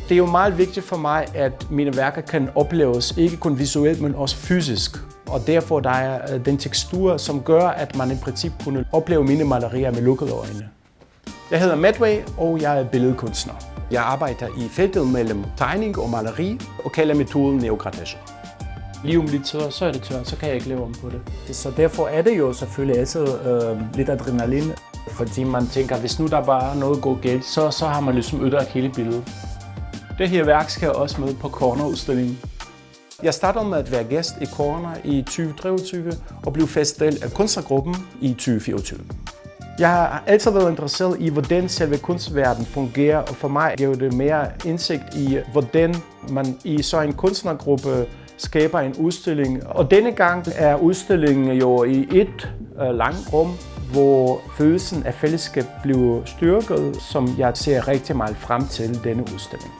Det er jo meget vigtigt for mig, at mine værker kan opleves ikke kun visuelt, men også fysisk. Og derfor der er den tekstur, som gør, at man i princip kunne opleve mine malerier med lukkede øjne. Jeg hedder Medway, og jeg er billedkunstner. Jeg arbejder i feltet mellem tegning og maleri og kalder metoden neogradation. Lige om lidt så er det tørt, så kan jeg ikke lave om på det. Så derfor er det jo selvfølgelig altid lidt adrenalin, fordi man tænker, hvis nu der bare er noget går galt, så har man ligesom ødelagt hele billedet. Det her værk skal også med på Corner-udstillingen. Jeg startede med at være gæst i Corner i 2023 og blev fast del af kunstnergruppen i 2024. Jeg har altid været interesseret i, hvordan selve kunstverdenen fungerer, og for mig giver det mere indsigt i, hvordan man i så en kunstnergruppe skaber en udstilling. Og denne gang er udstillingen jo i et langt rum, hvor følelsen af fællesskab bliver styrket, som jeg ser rigtig meget frem til denne udstilling.